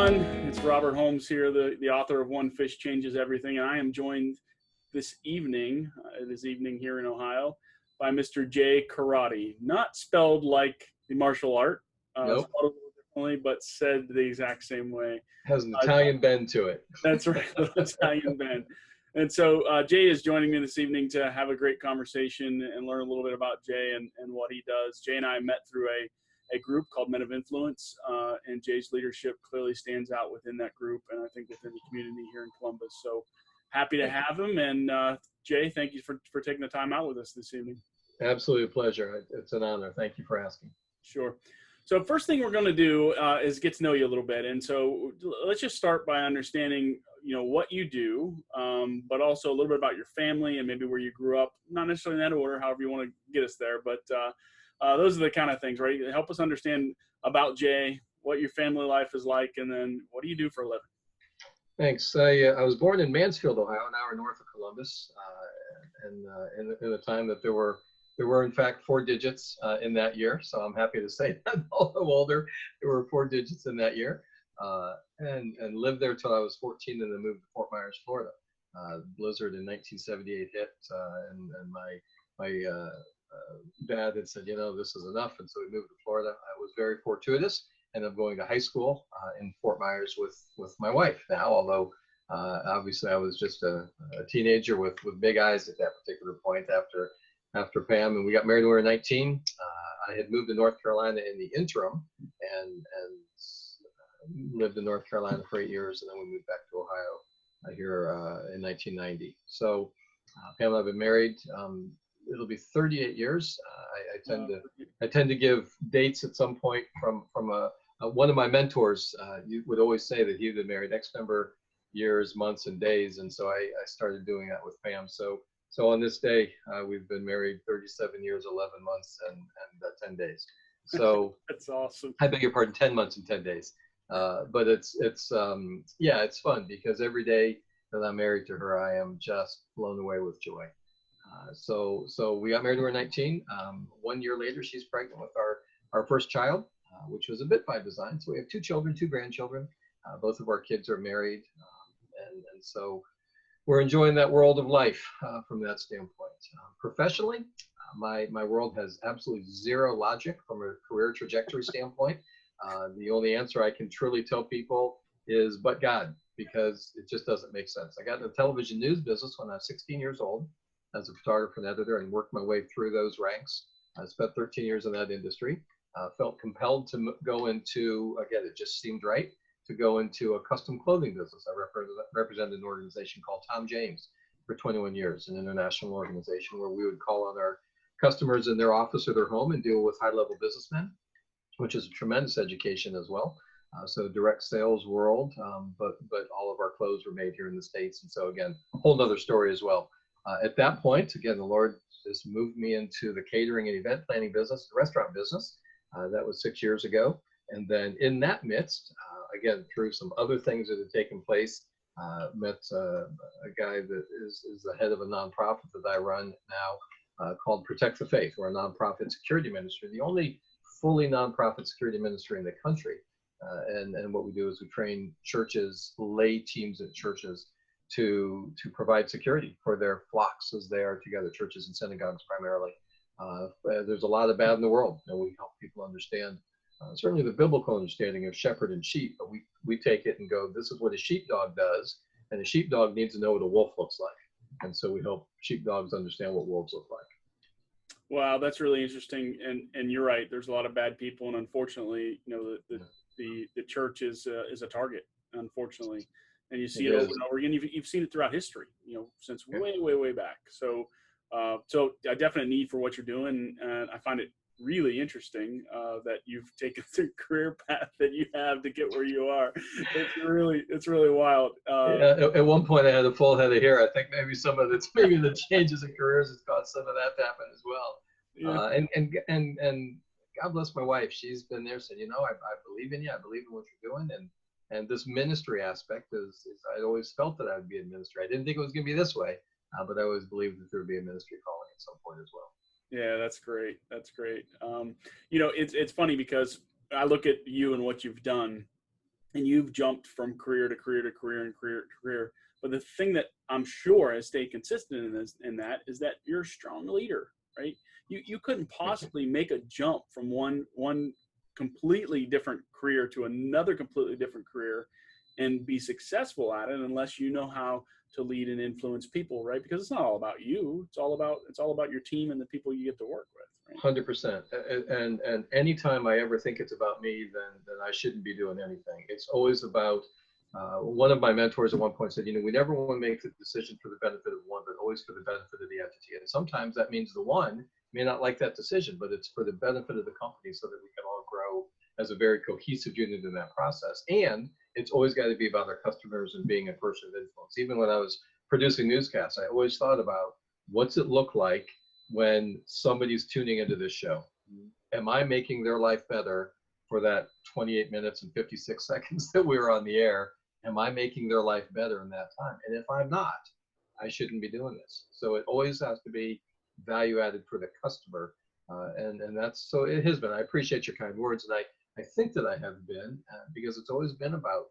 everyone. It's Robert Holmes here, the author of One Fish Changes Everything, and I am joined this evening, here in Ohio, by Mr. Jay Curatti. Not spelled like the martial art, Nope. spelled a little differently, but said the exact same way. Has an Italian bend to it. That's right, Italian bend. And so Jay is joining me this evening to have a great conversation and learn a little bit about Jay and what he does. Jay and I met through a group called Men of Influence, and Jay's leadership clearly stands out within that group, and I think within the community here in Columbus. So happy to have him. And Jay, thank you for taking the time out with us this evening. Absolutely a pleasure. It's an honor. Thank you for asking. Sure. So first thing we're going to do is get to know you a little bit. And so let's just start by understanding, what you do, but also a little bit about your family and maybe where you grew up, not necessarily in that order, however you want to get us there. But those are the kind of things, right? Help us understand about Jay, what your family life is like, and then what do you do for a living? Thanks. I was born in Mansfield, Ohio, an hour north of Columbus, and in a time that there were in fact 4 digits in that year. So I'm happy to say that although older, there were 4 digits in that year, and lived there till I was 14, and then moved to Fort Myers, Florida. Blizzard in 1978 hit, and my dad had said, this is enough, and so we moved to Florida. I was very fortuitous, and I'm going to high school in Fort Myers with my wife now, although obviously I was just a teenager with big eyes at that particular point after Pam, and we got married when we were 19. I had moved to North Carolina in the interim and lived in North Carolina for 8 years, and then we moved back to Ohio here in 1990. So Pam and I have been married. It'll be 38 years. I tend to give dates at some point from one of my mentors. You would always say that he had been married X number years, months, and days, and so I started doing that with Pam. So on this day, we've been married 37 years, 11 months, and 10 days. So That's awesome. I beg your pardon, 10 months and 10 days. But it's fun because every day that I'm married to her, I am just blown away with joy. So we got married when we were 19. 1 year later, she's pregnant with our first child, which was a bit by design. So we have 2 children, 2 grandchildren. Both of our kids are married, and so we're enjoying that world of life from that standpoint. Professionally, my world has absolutely zero logic from a career trajectory standpoint. The only answer I can truly tell people is, but God, because it just doesn't make sense. I got in the television news business when I was 16 years old as a photographer and editor, and worked my way through those ranks. I spent 13 years in that industry. Felt compelled to go into, again, it just seemed right, to go into a custom clothing business. I represented an organization called Tom James for 21 years, an international organization where we would call on our customers in their office or their home and deal with high-level businessmen, which is a tremendous education as well. So direct sales world, but all of our clothes were made here in the States. And so again, a whole nother story as well. At that point, again, the Lord just moved me into the catering and event planning business, the restaurant business. That was 6 years ago. And then in that midst, again, through some other things that had taken place, met a guy that is the head of a nonprofit that I run now called Protect the Faith. We're a nonprofit security ministry, the only fully nonprofit security ministry in the country. And what we do is we train churches, lay teams at churches to provide security for their flocks as they are together, churches and synagogues primarily. There's a lot of bad in the world, and we help people understand certainly the biblical understanding of shepherd and sheep, but we take it and go, this is what a sheepdog does, and a sheepdog needs to know what a wolf looks like. And so we help sheepdogs understand what wolves look like. Wow, that's really interesting. And you're right. There's a lot of bad people, and unfortunately, the church is a target, unfortunately. And you see it over and over again. You've seen it throughout history, since way back. So a definite need for what you're doing, and I find it really interesting that you've taken the career path that you have to get where you are. It's really wild. At one point, I had a full head of hair. I think maybe maybe the changes in careers has caused some of that to happen as well. Yeah. And God bless my wife. She's been there, said, I believe in you. I believe in what you're doing, and this ministry aspect is I'd always felt that I would be in ministry. I didn't think it was going to be this way, but I always believed that there would be a ministry calling at some point as well. Yeah, that's great. That's great. It's funny because I look at you and what you've done, and you've jumped from career to career to career and career to career. But the thing that I'm sure has stayed consistent in that is that you're a strong leader, right? You couldn't possibly make a jump from one completely different career to another completely different career and be successful at it unless you know how to lead and influence people, right? Because it's not all about you. It's all about your team and the people you get to work with. Right? 100%. And anytime I ever think it's about me, then I shouldn't be doing anything. It's always about, one of my mentors at one point said, we never want to make the decision for the benefit of one, but always for the benefit of the entity. And sometimes that means the one may not like that decision, but it's for the benefit of the company so that we can all grow as a very cohesive unit in that process. And it's always got to be about our customers and being a person of influence. Even when I was producing newscasts, I always thought about what's it look like when somebody's tuning into this show. Am I making their life better for that 28 minutes and 56 seconds that we were on the air? Am I making their life better in that time? And if I'm not, I shouldn't be doing this. So it always has to be value added for the customer. And that's, so it has been. I appreciate your kind words. And I think that I have been, because it's always been about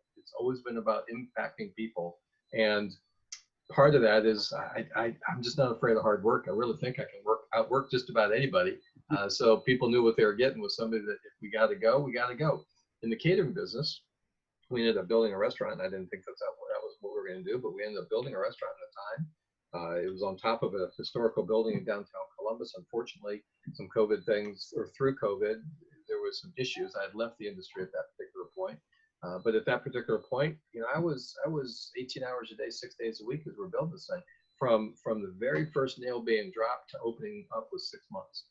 impacting people. And part of that is I'm just not afraid of hard work. I really think I can outwork just about anybody. So people knew what they were getting with somebody that if we got to go, we got to go. In the catering business, we ended up building a restaurant. I didn't think that was what we were going to do, but we ended up building a restaurant at the time. It was on top of a historical building in downtown Columbus. Unfortunately, some COVID things, or through COVID, there was some issues. I had left the industry at that particular point. But at that particular point, I was 18 hours a day, 6 days a week as we're building this thing. From the very first nail being dropped to opening up was 6 months.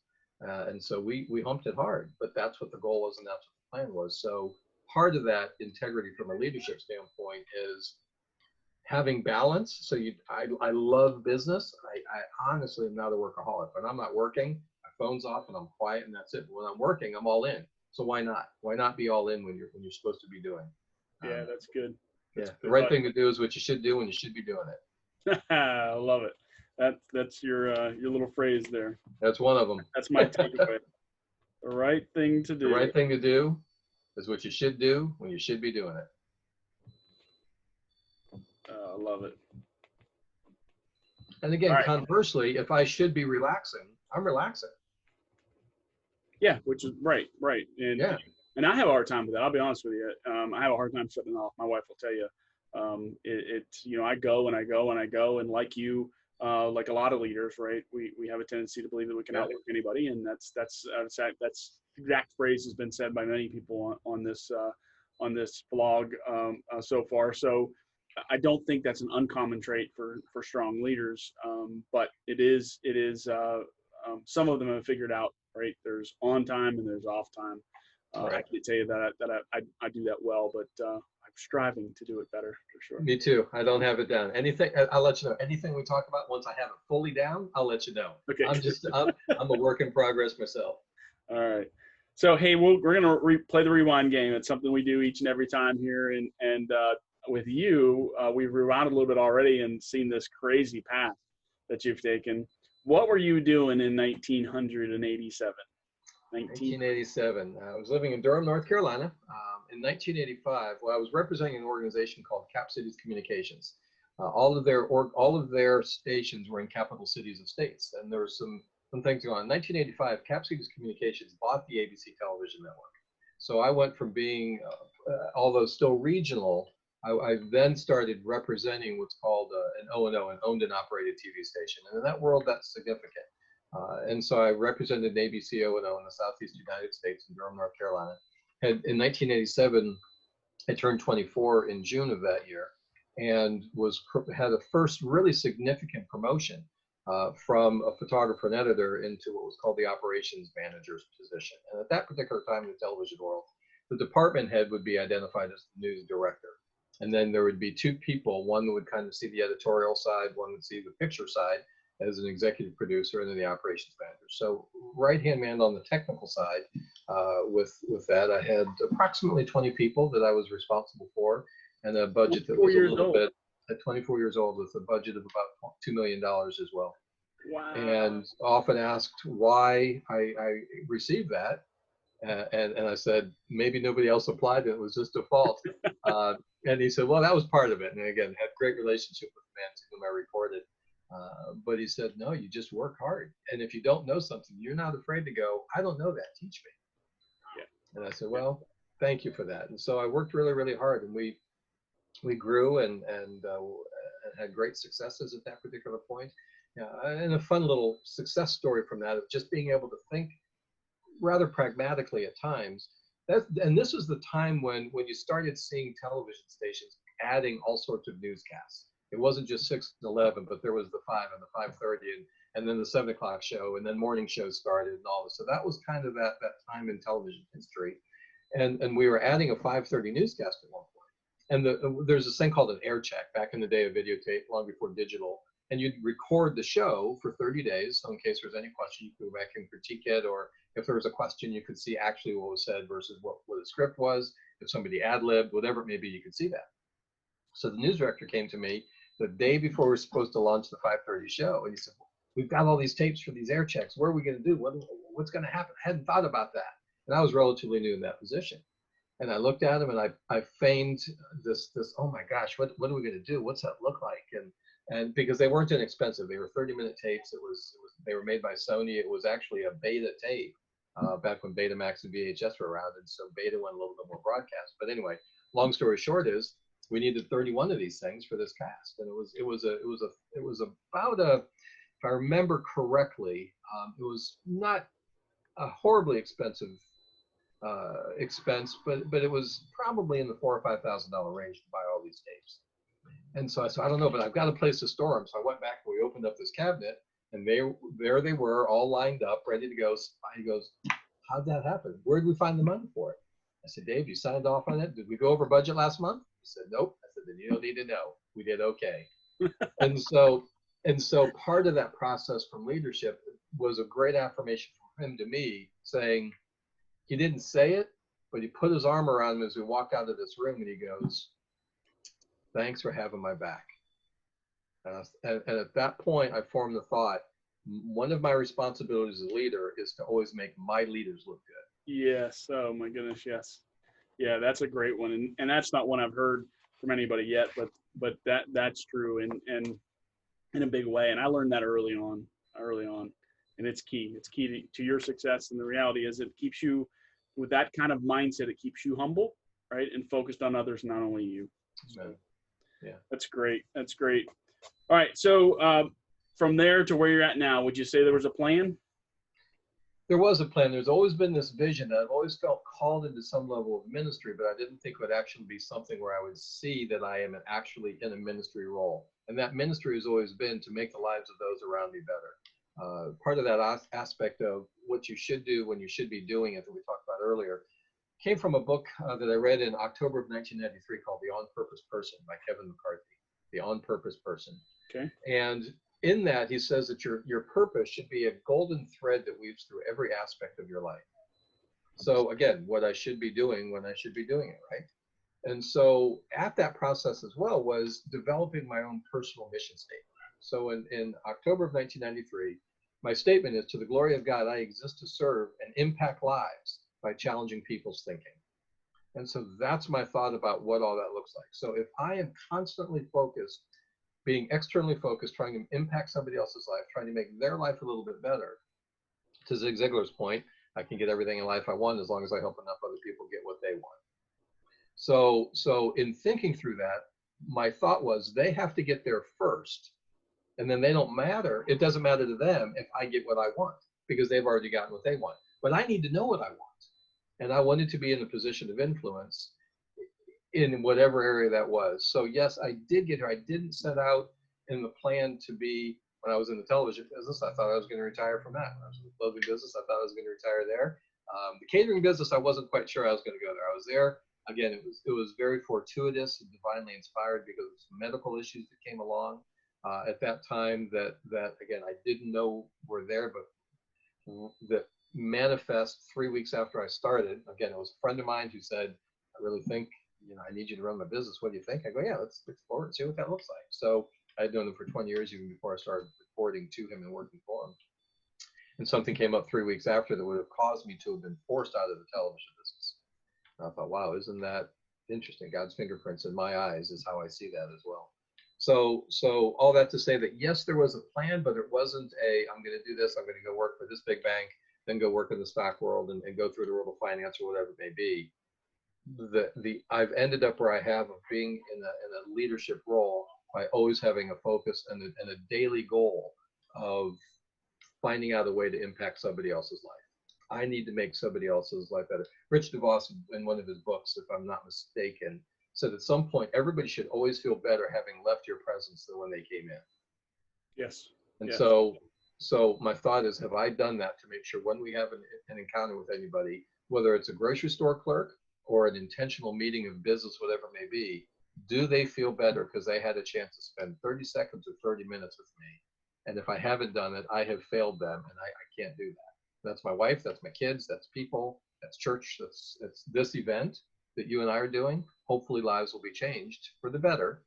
And so we humped it hard, but that's what the goal was and that's what the plan was. So part of that integrity from a leadership standpoint is having balance. So I love business. I honestly am not a workaholic. When I'm not working, my phone's off and I'm quiet and that's it. But when I'm working, I'm all in. So why not? Why not be all in when you're supposed to be doing? Yeah, that's good. That's good. The right thing to do is what you should do when you should be doing it. I love it. That's your little phrase there. That's one of them. That's my takeaway. The right thing to do. The right thing to do is what you should do when you should be doing it. I love it. And again, conversely, if I should be relaxing, I'm relaxing. Yeah, which is right. And I have a hard time with that. I'll be honest with you. I have a hard time shutting off. My wife will tell you. I go and I go and I go, and like you, like a lot of leaders, right? We have a tendency to believe that we can outwork anybody, and that's exact phrase has been said by many people on this blog so far. So I don't think that's an uncommon trait for strong leaders, but it is. Some of them have figured out, right? There's on time and there's off time. I can tell you that I do that well, but I'm striving to do it better for sure. Me too. I don't have it down. Anything, I'll let you know. Anything we talk about, once I have it fully down, I'll let you know. Okay. I'm a work in progress myself. All right. So hey, we're gonna play the rewind game. It's something we do each and every time here, and with you, we've rewound a little bit already and seen this crazy path that you've taken. What were you doing in 1987? 1987. I was living in Durham, North Carolina. In 1985, I was representing an organization called Cap Cities Communications. All of their stations were in capital cities of states, and there were some things going on. In 1985, Cap Cities Communications bought the ABC television network. So I went from being, although still regional, I then started representing what's called an O&O, an owned and operated TV station. And in that world, that's significant. And so I represented ABC O&O in the Southeast United States in Durham, North Carolina. In 1987, I turned 24 in June of that year, and had a first really significant promotion from a photographer and editor into what was called the operations manager's position. And at that particular time in the television world, the department head would be identified as the news director. And then there would be two people, one that would kind of see the editorial side, one would see the picture side as an executive producer, and then the operations manager. So right-hand man on the technical side. With that, I had approximately 20 people that I was responsible for, and a budget that was a little bit, at 24 years old, with a budget of about $2 million as well. Wow. And often asked why I received that. And I said, maybe nobody else applied and it was just default. And he said, well, that was part of it. And again, had great relationship with the man to whom I reported. But he said, no, you just work hard. And if you don't know something, you're not afraid to go, I don't know that, teach me. Yeah. And I said, well, thank you for that. And so I worked really, really hard, and we grew and had great successes at that particular point. And a fun little success story from that of just being able to think rather pragmatically at times. And this was the time when you started seeing television stations adding all sorts of newscasts. It wasn't just 6 and 11, but there was the 5 and the 5:30, and then the 7 o'clock show, and then morning shows started and all this. So that was kind of that time in television history. And we were adding a 5:30 newscast at one point. And there's this thing called an air check back in the day of videotape, long before digital. And you'd record the show for 30 days. So in case there's any question, you could go back and critique it. Or if there was a question, you could see actually what was said versus what the script was. If somebody ad-libbed, whatever it may be, you could see that. So the news director came to me the day before we were supposed to launch the 5:30 show. And he said, we've got all these tapes for these air checks. What are we going to do? What's going to happen? I hadn't thought about that. And I was relatively new in that position. And I looked at him and I feigned this, oh my gosh, what are we going to do? What's that look like? And because they weren't inexpensive, they were 30-minute tapes. They were made by Sony. It was actually a beta tape back when Betamax and VHS were around. And so beta went a little bit more broadcast. But anyway, long story short is we needed 31 of these things for this cast. And it was about if I remember correctly, it was not a horribly expensive expense, but it was probably in the $4,000 or $5,000 range to buy all these tapes. And so I said, I don't know, but I've got a place to store them. So I went back and we opened up this cabinet, and there they were, all lined up, ready to go. He goes, how'd that happen? Where did we find the money for it? I said, Dave, you signed off on it. Did we go over budget last month? He said, nope. I said, then you don't need to know. We did okay. and so part of that process from leadership was a great affirmation from him to me, saying, he didn't say it, but he put his arm around me as we walked out of this room, and he goes, thanks for having my back. And at that point, I formed the thought, one of my responsibilities as a leader is to always make my leaders look good. Yes. Oh my goodness. Yes. Yeah, that's a great one. And that's not one I've heard from anybody yet, but that's true and in a big way. And I learned that early on. And it's key. It's key to your success. And the reality is it keeps you with that kind of mindset. It keeps you humble, right? And focused on others, not only you. So, yeah. That's great. That's great. All right. So from there to where you're at now, would you say there was a plan? There was a plan. There's always been this vision that I've always felt called into some level of ministry, but I didn't think it would actually be something where I would see that I am actually in a ministry role. And that ministry has always been to make the lives of those around me better. Part of that aspect of what you should do when you should be doing it that we talked about earlier came from a book that I read in October of 1993 called The On Purpose Person by Kevin McCarthy. The On Purpose Person. Okay. And in that, he says that your purpose should be a golden thread that weaves through every aspect of your life. So again, what I should be doing when I should be doing it, right? And so at that process as well was developing my own personal mission statement. So in October of 1993, my statement is, to the glory of God, I exist to serve and impact lives by challenging people's thinking. And so that's my thought about what all that looks like. So if I am constantly focused, being externally focused, trying to impact somebody else's life, trying to make their life a little bit better, to Zig Ziglar's point, I can get everything in life I want as long as I help enough other people get what they want. So in thinking through that, my thought was they have to get there first, and then they don't matter. It doesn't matter to them if I get what I want, because they've already gotten what they want. But I need to know what I want. And I wanted to be in a position of influence in whatever area that was. So yes, I did get here. I didn't set out in the plan to be, when I was in the television business, I thought I was going to retire from that. When I was in the clothing business, I thought I was going to retire there. The catering business, I wasn't quite sure I was going to go there. I was there. Again, it was very fortuitous and divinely inspired because of some medical issues that came along at that time that again, I didn't know were there, but that manifest 3 weeks after I started. Again, it was a friend of mine who said, I really think, I need you to run my business. What do you think? I go, yeah, let's explore it, see what that looks like. So I had known him for 20 years, even before I started reporting to him and working for him. and something came up 3 weeks after that would have caused me to have been forced out of the television business. And I thought, wow, isn't that interesting? God's fingerprints in my eyes is how I see that as well. So all that to say that yes, there was a plan, but it wasn't I'm going to do this. I'm going to go work for this big bank, then go work in the stock world and go through the world of finance or whatever it may be. I've ended up where I have of being in a leadership role by always having a focus and a daily goal of finding out a way to impact somebody else's life. I need to make somebody else's life better. Rich DeVos, in one of his books, if I'm not mistaken, said at some point everybody should always feel better having left your presence than when they came in. Yes. And yes. so my thought is, have I done that to make sure when we have an encounter with anybody, whether it's a grocery store clerk or an intentional meeting of business, whatever it may be, do they feel better because they had a chance to spend 30 seconds or 30 minutes with me? And if I haven't done it, I have failed them, and I can't do that. That's my wife, that's my kids, that's people, that's church, that's this event that you and I are doing. Hopefully lives will be changed for the better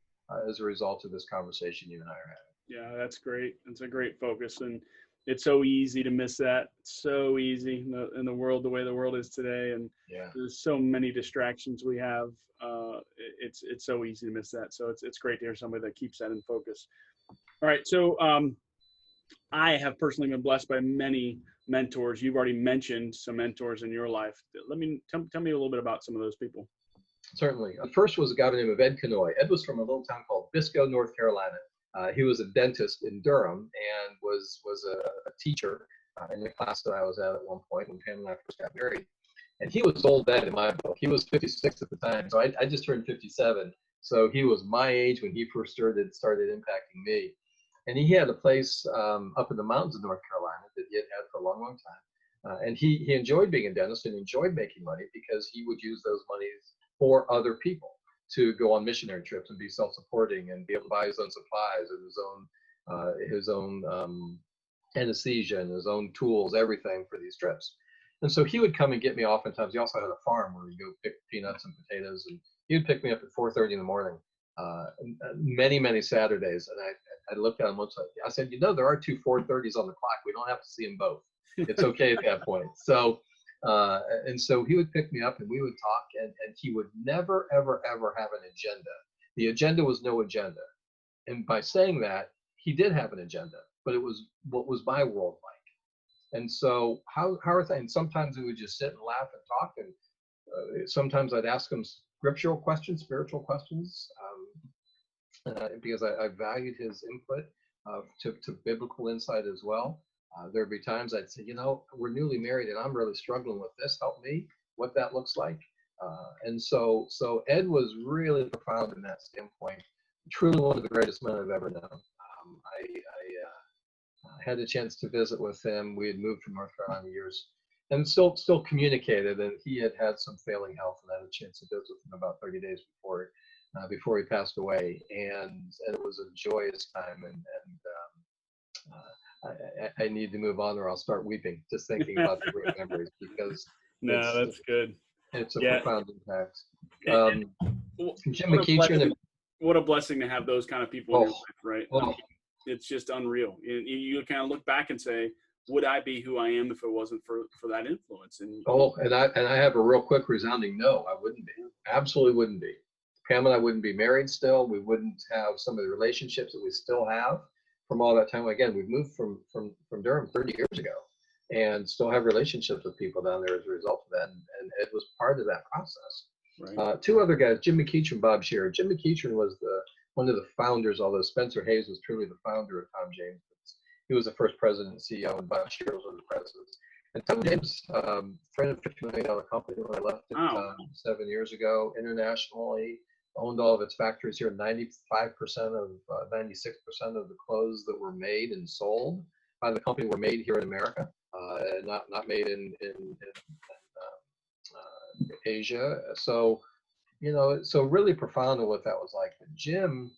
as a result of this conversation you and I are having. Yeah, that's great. It's a great focus, and it's so easy to miss that. It's so easy in the world, the way the world is today, and there's so many distractions we have. It's so easy to miss that. So it's great to hear somebody that keeps that in focus. All right, so I have personally been blessed by many mentors. You've already mentioned some mentors in your life. Tell me a little bit about some of those people. Certainly. First was a guy by the name of Ed Canoy. Ed was from a little town called Bisco, North Carolina. He was a dentist in Durham and was a teacher in the class that I was at one point when Pam and I first got married. And he was old then in my book. He was 56 at the time, so I just turned 57. So he was my age when he first started impacting me. And he had a place up in the mountains of North Carolina that he had for a long, long time. And he enjoyed being a dentist and enjoyed making money because he would use those monies for other people to go on missionary trips and be self-supporting and be able to buy his own supplies and his own anesthesia and his own tools, everything for these trips. And so he would come and get me oftentimes. He also had a farm where he'd go pick peanuts and potatoes, and he would pick me up at 4:30 in the morning, many, many Saturdays. And I looked at him once, I said, there are two 4:30s on the clock. We don't have to see them both. It's okay at that point. So he would pick me up and we would talk, and he would never, ever, ever have an agenda. The agenda was no agenda. And by saying that, he did have an agenda, but it was what was my world like. And so how are things? And sometimes we would just sit and laugh and talk. And sometimes I'd ask him scriptural questions, spiritual questions, because I valued his input to biblical insight as well. There'd be times I'd say, we're newly married and I'm really struggling with this. Help me, what that looks like. And so Ed was really profound in that standpoint. Truly one of the greatest men I've ever known. I had a chance to visit with him. We had moved from North Carolina years and still communicated. And he had some failing health, and I had a chance to visit with him about 30 days before he passed away. And it was a joyous time. I need to move on or I'll start weeping just thinking about the great memories, because that's good. It's a profound impact. Jim what McEachern. What a blessing to have those kind of people in your life, right? I mean, it's just unreal. You kind of look back and say, would I be who I am if it wasn't for that influence? And I have a real quick resounding no, I wouldn't be. Absolutely wouldn't be. Pam and I wouldn't be married still. We wouldn't have some of the relationships that we still have from all that time. Again, we've moved from Durham 30 years ago and still have relationships with people down there as a result of that. And it was part of that process. Right. Two other guys, Jim McEachern, Bob Shearer. Jim McEachern was one of the founders, although Spencer Hayes was truly the founder of Tom James. He was the first president and CEO, and Bob Shearer was one of the presidents. And Tom James ran a $50 million company when I left it 7 years ago, internationally, owned all of its factories here. 96% of the clothes that were made and sold by the company were made here in America, not made in Asia. So really profound of what that was like. But Jim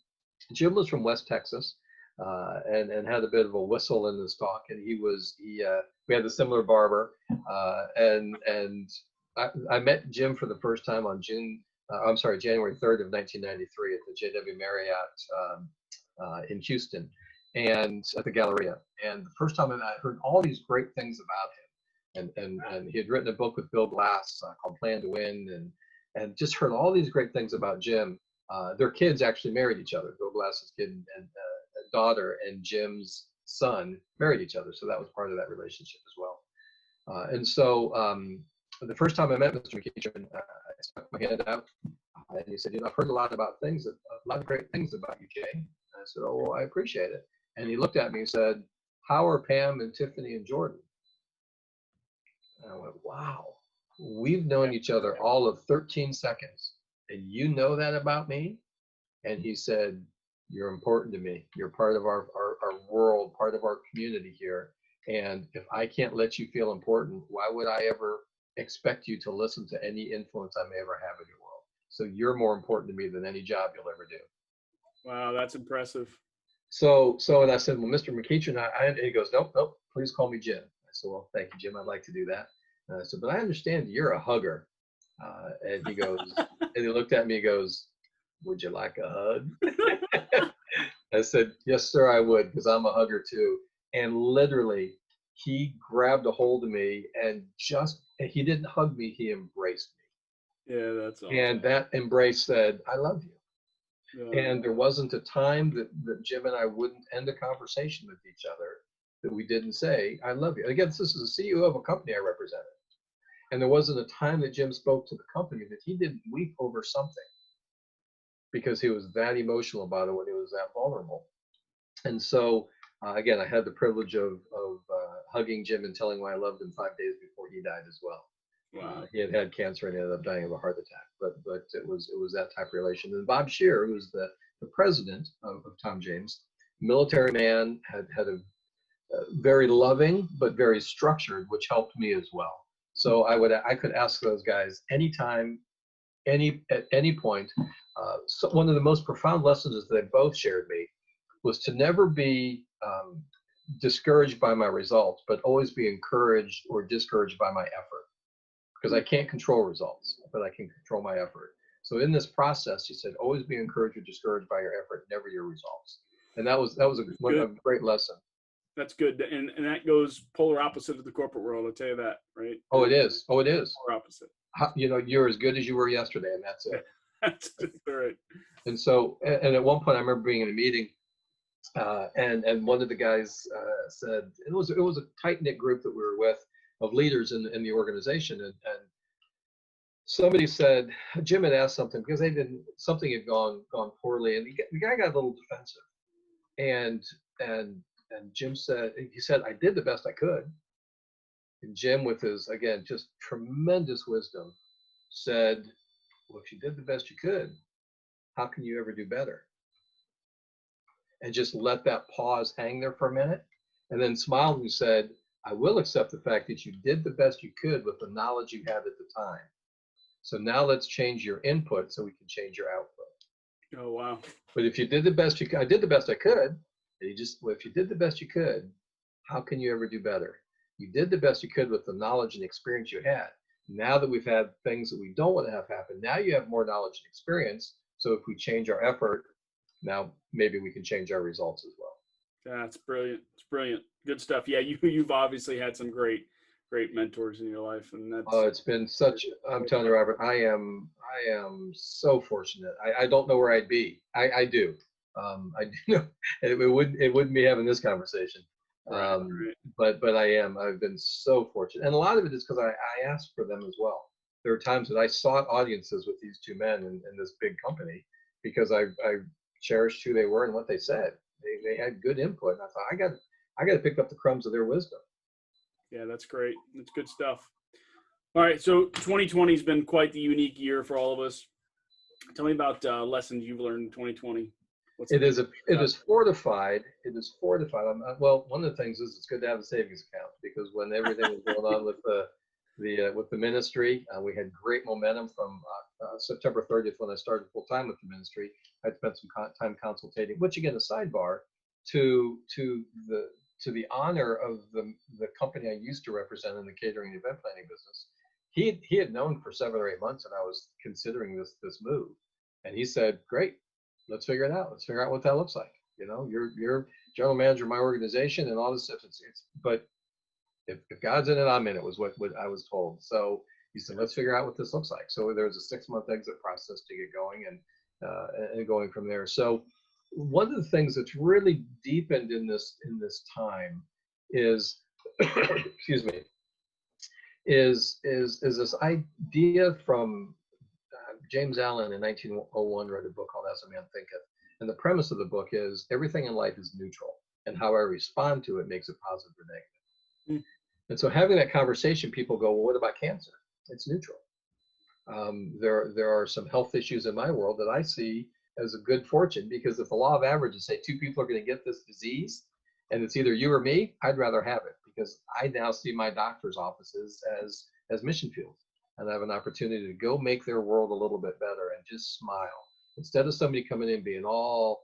was from West Texas, and had a bit of a whistle in his talk. And we had a similar barber, and I met Jim for the first time on January 3rd of 1993 at the JW Marriott in Houston. and at the Galleria. And the first time I heard all these great things about him. And he had written a book with Bill Glass called Plan to Win, and just heard all these great things about Jim. Their kids actually married each other. Bill Glass's kid and daughter and Jim's son married each other. So that was part of that relationship as well. And so the first time I met Mr. McEachern, I stuck my hand out, and he said, I've heard a lot of great things about you, Jay. And I said, oh, well, I appreciate it. And he looked at me and said, how are Pam and Tiffany and Jordan? And I went, wow, we've known each other all of 13 seconds. And you know that about me? And he said, you're important to me. You're part of our world, part of our community here. And if I can't let you feel important, why would I ever expect you to listen to any influence I may ever have in your world? So you're more important to me than any job you'll ever do. Wow, that's impressive. So and I said, well, Mr. McEachern, and he goes, nope, please call me Jim. I said, well, thank you, Jim. I'd like to do that. And I said, but I understand you're a hugger. And he goes, and he looked at me and goes, would you like a hug? I said, yes, sir, I would, because I'm a hugger too. And literally, he grabbed a hold of me and he didn't hug me, he embraced me. Yeah, that's awesome. And that embrace said, I love you. Yeah. And there wasn't a time that Jim and I wouldn't end a conversation with each other that we didn't say, I love you. Again, this is the CEO of a company I represented. And there wasn't a time that Jim spoke to the company that he didn't weep over something, because he was that emotional about it when he was that vulnerable. And so, again, I had the privilege of hugging Jim and telling him I loved him 5 days before he died as well. Wow. He had cancer and ended up dying of a heart attack, but it was that type of relation. And Bob Scheer, who was the president of Tom James, military man, had a very loving but very structured, which helped me as well. So I could ask those guys anytime, at any point. So one of the most profound lessons that they both shared me was to never be discouraged by my results, but always be encouraged or discouraged by my effort. Because I can't control results, but I can control my effort. So in this process, he said, always be encouraged or discouraged by your effort, never your results. And that was a great lesson. That's good. And that goes polar opposite of the corporate world, I'll tell you that, right? Oh, it is. Polar opposite. You're as good as you were yesterday, and that's it. That's right. And so, and at one point I remember being in a meeting, and one of the guys said, it was a tight-knit group that we were with, of leaders in the organization, and somebody said Jim had asked something because something had gone poorly, and the guy got a little defensive, and Jim said, I did the best I could, and Jim, with his, again, just tremendous wisdom, said, well, if you did the best you could, how can you ever do better? And just let that pause hang there for a minute, and then smiled and said, I will accept the fact that you did the best you could with the knowledge you had at the time. So now let's change your input so we can change your output. Oh, wow. But if you did the best you could, I did the best I could. And if you did the best you could, how can you ever do better? You did the best you could with the knowledge and experience you had. Now that we've had things that we don't want to have happen, now you have more knowledge and experience. So if we change our effort, now maybe we can change our results as well. That's brilliant. It's brilliant. Good stuff. Yeah, you've obviously had some great mentors in your life, and that's. Oh, it's been such. I'm telling you, Robert, I am so fortunate. I don't know where I'd be. I do. I do know it wouldn't be having this conversation. Right. But I am. I've been so fortunate, and a lot of it is because I asked for them as well. There are times that I sought audiences with these two men in this big company because I cherished who they were and what they said. They had good input, and I thought I got to pick up the crumbs of their wisdom. Yeah, that's great. That's good stuff. All right, so 2020 has been quite the unique year for all of us. Tell me about lessons you've learned in 2020. It is fortified. Well, one of the things is it's good to have a savings account, because when everything was going on with the ministry, we had great momentum from September 30th when I started full time with the ministry. I spent some time consultating, which, again, a sidebar to the honor of the company I used to represent in the catering and event planning business. He had known for 7 or 8 months that I was considering this move, and he said, "Great, let's figure it out. Let's figure out what that looks like." You're general manager of my organization and all this stuff. But if God's in it, I'm in it, was what I was told. So he said, let's figure out what this looks like. So there was a 6-month exit process to get going, and going from there. So one of the things that's really deepened in this time is, excuse me, is this idea from James Allen in 1901 wrote a book called As a Man Thinketh. And the premise of the book is everything in life is neutral, and how I respond to it makes it positive or negative. Mm. And so having that conversation, people go, well, what about cancer? It's neutral. There are some health issues in my world that I see as a good fortune, because if the law of averages say 2 people are going to get this disease and it's either you or me, I'd rather have it, because I now see my doctor's offices as mission fields, and I have an opportunity to go make their world a little bit better and just smile, instead of somebody coming in being all,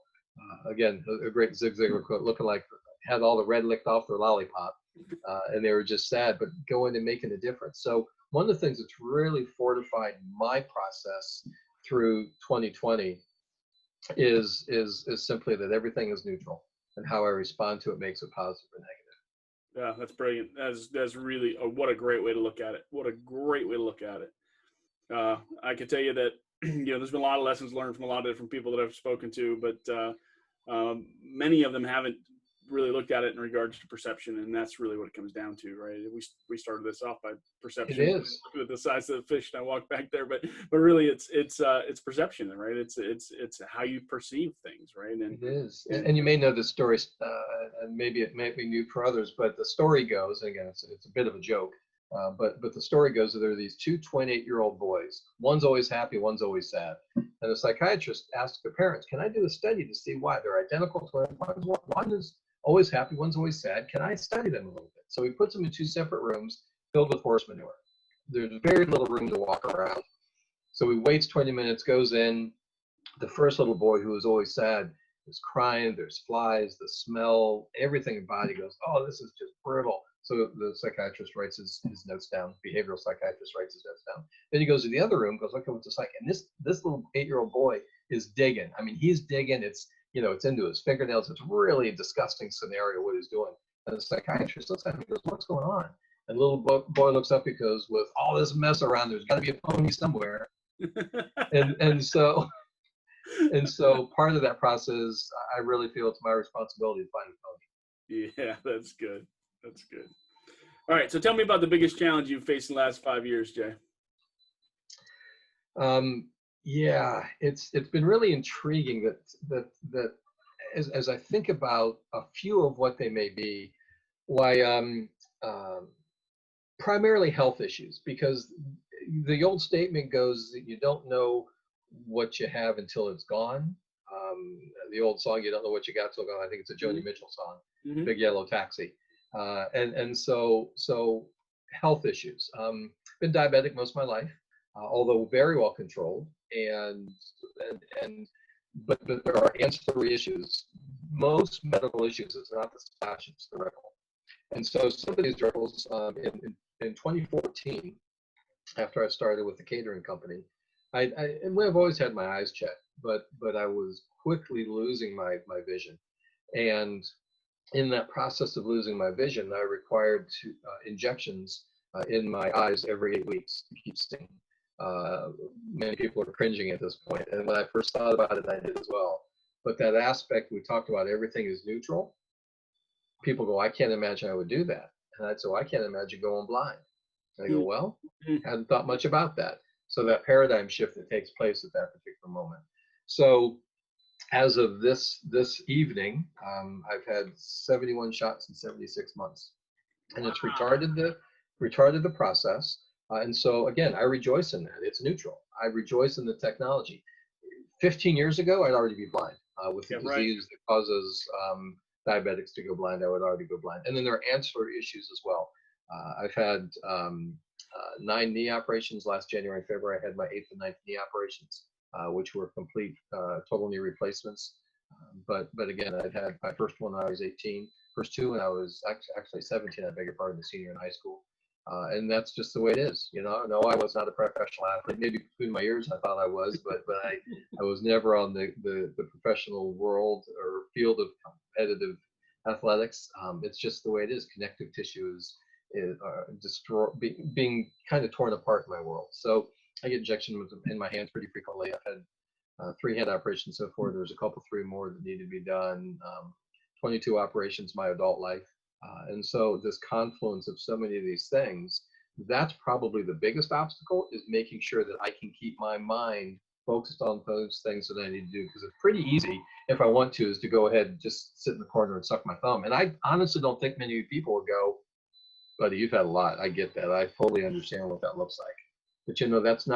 again, a great Zig Ziglar quote, looking like had all the red licked off their lollipop, and they were just sad, but going and making a difference. So one of the things that's really fortified my process through 2020 is simply that everything is neutral, and how I respond to it makes it positive or negative. Yeah, that's brilliant. That's really what a great way to look at it. What a great way to look at it. I can tell you that there's been a lot of lessons learned from a lot of different people that I've spoken to, but many of them haven't really looked at it in regards to perception, and that's really what it comes down to, right? We started this off by perception. It is. Looking at the size of the fish, and I walked back there, but really it's perception, right? It's how you perceive things, right? And it is. And you may know this story, and maybe it may be new for others, but the story goes, and again, it's a bit of a joke, but the story goes that there are these 2 28-year-old boys. One's always happy, one's always sad. And the psychiatrist asked their parents, "Can I do a study to see why they're identical twins? One is always happy, one's always sad. Can I study them a little bit?" So he puts them in 2 separate rooms filled with horse manure. There's very little room to walk around. So he waits 20 minutes, goes in. The first little boy, who was always sad, is crying. There's flies, the smell, everything about it goes, "Oh, this is just brutal." So the psychiatrist writes his notes down. Behavioral psychiatrist writes his notes down. Then he goes to the other room, goes, "Okay, what's this like?" And this little 8-year-old boy is digging. I mean, he's digging. It's into his fingernails. It's really a disgusting scenario what he's doing. And the psychiatrist looks at him and goes, "What's going on?" And the little boy looks up because with all this mess around, there's got to be a pony somewhere. and so part of that process, I really feel it's my responsibility to find a pony. Yeah, that's good. That's good. All right, so tell me about the biggest challenge you've faced in the last 5 years, Jay. Yeah, it's been really intriguing that as I think about a few of what they may be, why primarily health issues, because the old statement goes that you don't know what you have until it's gone. The old song, "You don't know what you got till gone." I think it's a Joni Mitchell song, Big Yellow Taxi. And so health issues. Been diabetic most of my life, although very well controlled, but there are ancillary issues. Most medical issues, it's not the splash, it's the ripple. And so some of these ripples, in 2014, after I started with the catering company, and I've always had my eyes checked, but I was quickly losing my vision. And in that process of losing my vision, I required injections in my eyes every 8 weeks to keep seeing. Many people are cringing at this point, and when I first thought about it, I did as well. But that aspect we talked about, everything is neutral. People go, "I can't imagine I would do that," and I'd say, "I can't imagine going blind." And I go, "Well, hadn't thought much about that." So that paradigm shift that takes place at that particular moment. So as of this evening, I've had 71 shots in 76 months, and it's retarded the process. And so again, I rejoice in that. It's neutral. I rejoice in the technology. 15 years ago, I'd already be blind with the disease that causes diabetics to go blind. I would already go blind. And then there are ancillary issues as well. I've had 9 knee operations last January and February. I had my 8th and 9th knee operations, which were complete total knee replacements. But again, I'd had my first one when I was 18, first 2 when I was actually 17, I beg your pardon, a senior in high school. And that's just the way it is. No, I was not a professional athlete. Maybe between my ears, I thought I was, but I was never on the professional world or field of competitive athletics. It's just the way it is. Connective tissue is being kind of torn apart in my world. So I get injections in my hands pretty frequently. I've had 3 hand operations so far. There's a couple, 3 more that need to be done. 22 operations my adult life. And so this confluence of so many of these things, that's probably the biggest obstacle, is making sure that I can keep my mind focused on those things that I need to do. Because it's pretty easy, if I want to, is to go ahead and just sit in the corner and suck my thumb. And I honestly don't think many people would go, buddy, you've had a lot. I get that. I fully understand what that looks like. But that's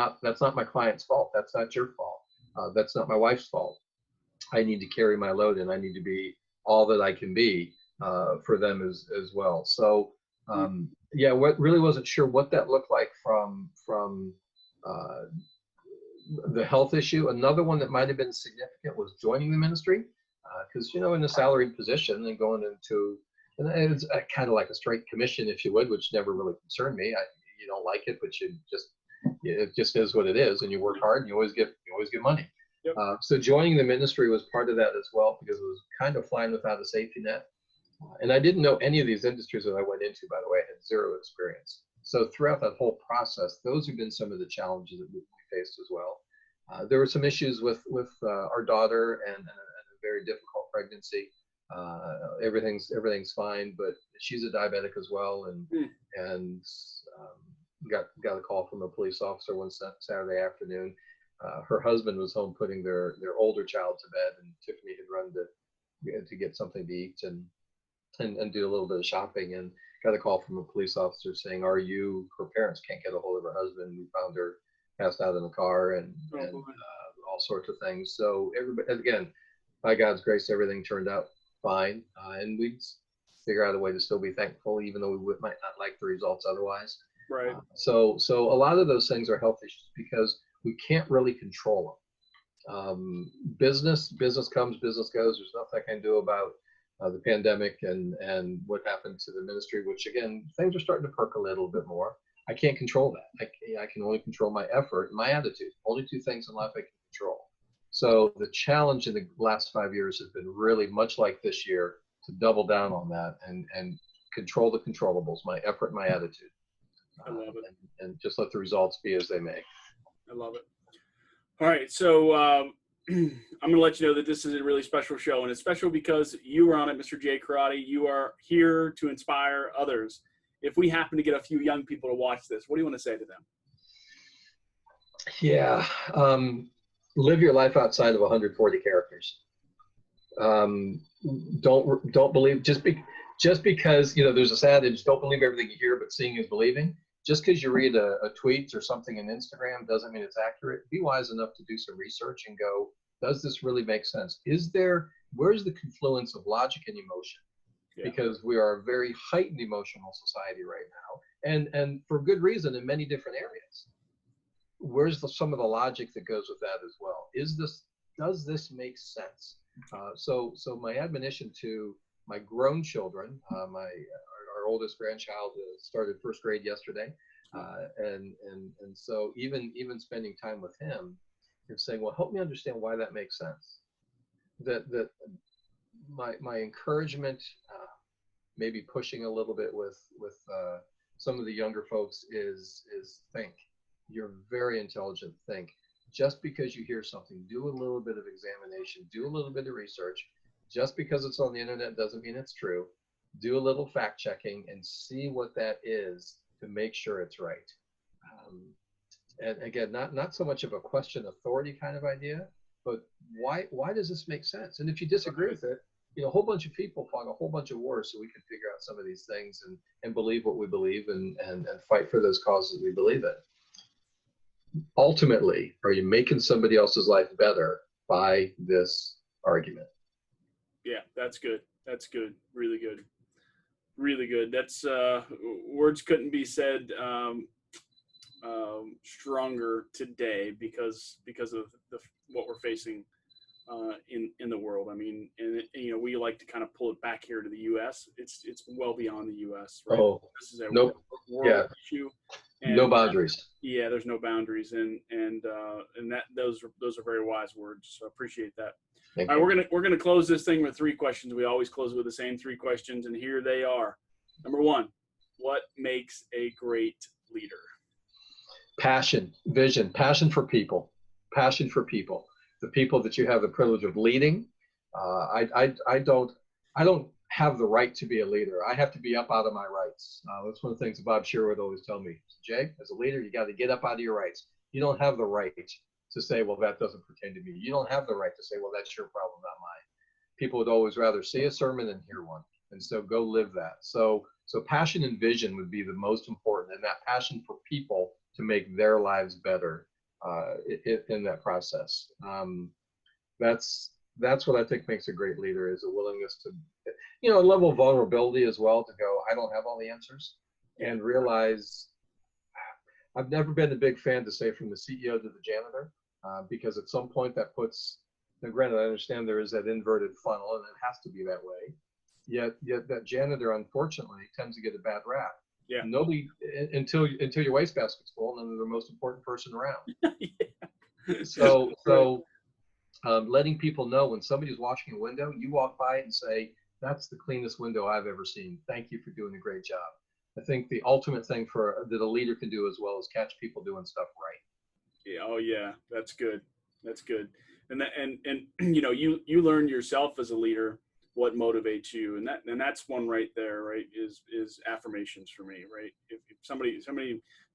not my client's fault. That's not your fault. That's not my wife's fault. I need to carry my load, and I need to be all that I can be for them as well. So yeah, what really wasn't sure what that looked like from the health issue. Another one that might have been significant was joining the ministry, because in a salaried position and going into, and it's kind of like a straight commission, if you would, which never really concerned me. You don't like it, but it just is what it is, and you work hard and you always get money. Yep. So joining the ministry was part of that as well, because it was kind of flying without a safety net. And I didn't know any of these industries that I went into, by the way. I had zero experience. So throughout that whole process, those have been some of the challenges that we faced as well. There were some issues with our daughter and a very difficult pregnancy. Everything's fine, but she's a diabetic as well, and got a call from a police officer one Saturday afternoon. Her husband was home putting their older child to bed, and Tiffany had run to get something to eat and do a little bit of shopping, and got a call from a police officer saying, her parents can't get a hold of her husband. We found her passed out in the car and all sorts of things. So everybody, again, by God's grace, everything turned out fine, and we figure out a way to still be thankful, even though we might not like the results otherwise. Right. So a lot of those things are health issues because we can't really control them. Business comes, business goes. There's nothing I can do about the pandemic and what happened to the ministry, which again, things are starting to percolate a little bit more. I can't control that. I can only control my effort and my attitude. Only 2 things in life I can control. So the challenge in the last 5 years has been really much like this year, to double down on that and control the controllables, my effort, my attitude. I love it. And just let the results be as they may. I love it. All right. So I'm going to let you know that this is a really special show, and it's special because you were on it, Mr. Jay Curatti. You are here to inspire others. If we happen to get a few young people to watch this, what do you want to say to them? Yeah. Live your life outside of 140 characters. Don't believe just because there's this adage, don't believe everything you hear, but seeing is believing. Just because you read a tweet or something on Instagram doesn't mean it's accurate. Be wise enough to do some research and go, does this really make sense? Where's the confluence of logic and emotion? Yeah. Because we are a very heightened emotional society right now, and for good reason in many different areas. Where's some of the logic that goes with that as well? Does this make sense? So my admonition to my grown children, our oldest grandchild started first grade yesterday, and so even spending time with him and saying, well, help me understand why that makes sense. That my encouragement, maybe pushing a little bit with some of the younger folks is think. You're very intelligent. Think. Just because you hear something, do a little bit of examination, do a little bit of research. Just because it's on the internet doesn't mean it's true. Do a little fact checking and see what that is to make sure it's right. And again, not so much of a question authority kind of idea, but why does this make sense? And if you disagree with it, a whole bunch of people fought a whole bunch of wars so we can figure out some of these things and believe what we believe and fight for those causes we believe in. Ultimately, are you making somebody else's life better by this argument? Yeah, that's good. That's good. Really good. Really good. That's words couldn't be said stronger today because of what we're facing in the world. I mean, and we like to kind of pull it back here to the U.S. It's well beyond the U.S. Right? Oh, This is a nope. world issue. And, no boundaries. Yeah, there's no boundaries, and that those are very wise words. So I appreciate that. Thank All you. right, we're gonna close this thing with 3 questions. We always close with the same 3 questions, and here they are. Number 1, what makes a great leader? Passion, vision, passion for people, passion for people. The people that you have the privilege of leading. I don't have the right to be a leader. I have to be up out of my rights. That's one of the things Bob Shearer would always tell me. Jay, as a leader, you got to get up out of your rights. You don't have the right to say, well, that doesn't pertain to me. You don't have the right to say, well, that's your problem, not mine. People would always rather see a sermon than hear one. And so go live that. So passion and vision would be the most important, and that passion for people to make their lives better in that process. That's what I think makes a great leader, is a willingness to, a level of vulnerability as well, to go, I don't have all the answers, and realize I've never been a big fan to say from the CEO to the janitor, because at some point that puts, now granted, I understand there is that inverted funnel and it has to be that way. Yet that janitor, unfortunately, tends to get a bad rap. Yeah. Nobody, until your wastebasket's full, and they're the most important person around. Yeah. So letting people know when somebody's washing a window, you walk by it and say, that's the cleanest window I've ever seen. Thank you for doing a great job. I think the ultimate thing that a leader can do as well is catch people doing stuff right. Yeah. Oh yeah. That's good. That's good. And you learn yourself as a leader what motivates you, and that's one right there, right, is affirmations for me, right? If somebody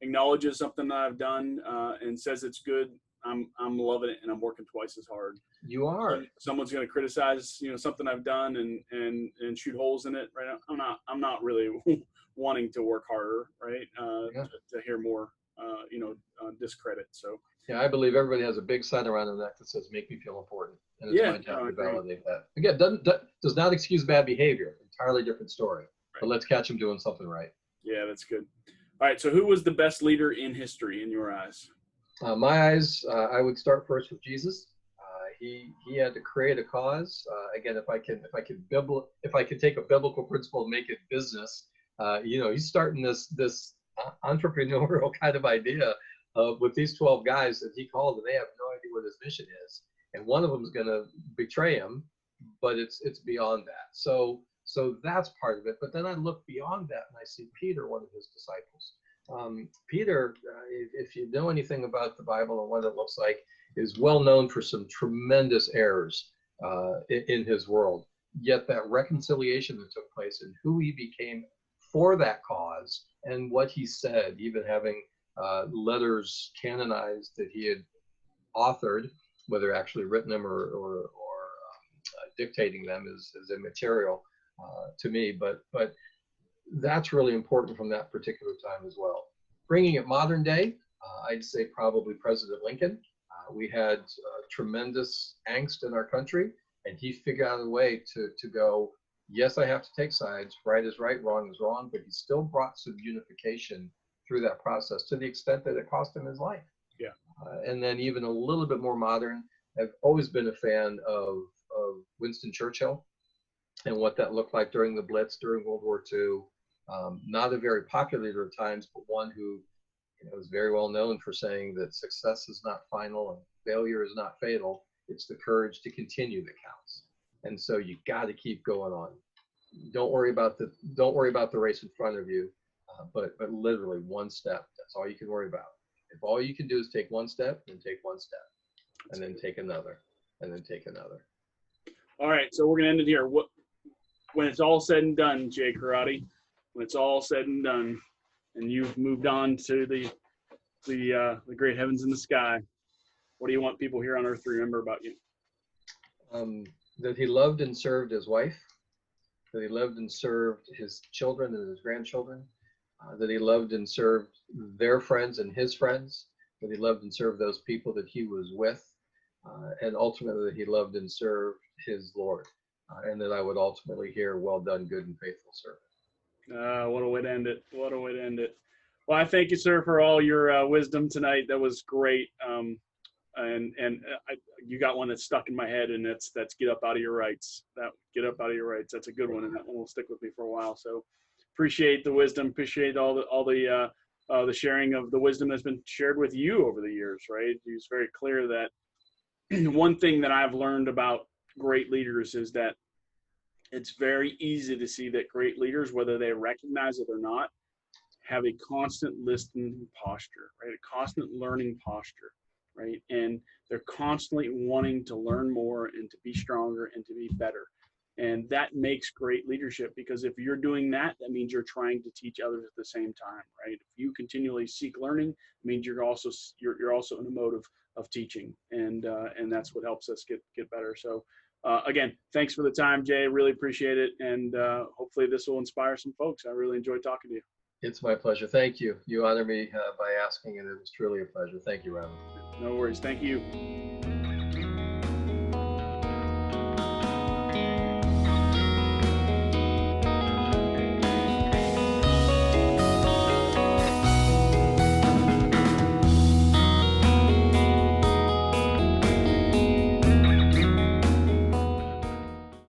acknowledges something that I've done and says it's good, I'm loving it, and I'm working twice as hard. You are. Someone's going to criticize something I've done and shoot holes in it, right? I'm not really wanting to work harder, right? To hear more discredit. So yeah, I believe everybody has a big sign around their neck that says "Make me feel important," and it's my job to validate that. Again, does not excuse bad behavior. Entirely different story. Right. But let's catch them doing something right. Yeah, that's good. All right. So, who was the best leader in history in your eyes? My eyes, I would start first with Jesus. He had to create a cause. Again, if I could take a biblical principle and make it business, he's starting this entrepreneurial kind of idea with these 12 guys that he called, and they have no idea what his mission is. And one of them is going to betray him, but it's beyond that. So that's part of it. But then I look beyond that and I see Peter, one of his disciples. Peter, if you know anything about the Bible and what it looks like, is well known for some tremendous errors in his world. Yet that reconciliation that took place and who he became for that cause and what he said, even having letters canonized that he had authored, whether actually written them or dictating them is immaterial to me. But that's really important from that particular time as well. Bringing it modern day, I'd say probably President Lincoln. We had tremendous angst in our country, and he figured out a way to go, yes, I have to take sides. Right is right, wrong is wrong, but he still brought some unification through that process to the extent that it cost him his life. Yeah. And then even a little bit more modern, I've always been a fan of Winston Churchill and what that looked like during the Blitz, during World War II. Not a very popular leader at times, but one who is very well known for saying that success is not final and failure is not fatal. It's the courage to continue that counts. And so you got to keep going on. Don't worry about the race in front of you, but literally one step. That's all you can worry about. If all you can do is take one step, then take one step, and then take another, and then take another. All right, so we're gonna end it here. When it's all said and done, Jay Curatti, when it's all said and done, and you've moved on to the great heavens in the sky, what do you want people here on earth to remember about you? That he loved and served his wife, that he loved and served his children and his grandchildren, that he loved and served their friends and his friends, that he loved and served those people that he was with, and ultimately that he loved and served his Lord, and that I would ultimately hear, well done, good and faithful servant. What a way to end it. What a way to end it. Well, I thank you, sir, for all your wisdom tonight. That was great. You got one that's stuck in my head, and that's get up out of your rights. That get up out of your rights. That's a good one, and that one will stick with me for a while. So appreciate the wisdom, appreciate all the sharing of the wisdom that's been shared with you over the years, right? It's very clear that one thing that I've learned about great leaders is that it's very easy to see that great leaders, whether they recognize it or not, have a constant listening posture, right? A constant learning posture, right? And they're constantly wanting to learn more and to be stronger and to be better. And that makes great leadership, because if you're doing that, that means you're trying to teach others at the same time, right? If you continually seek learning, it means you're also in a mode of teaching, and that's what helps us get better. So again, thanks for the time, Jay. Really appreciate it, and hopefully this will inspire some folks. I really enjoyed talking to you. It's my pleasure. Thank you. You honor me by asking, and it was truly a pleasure. Thank you, Ron. No worries. Thank you.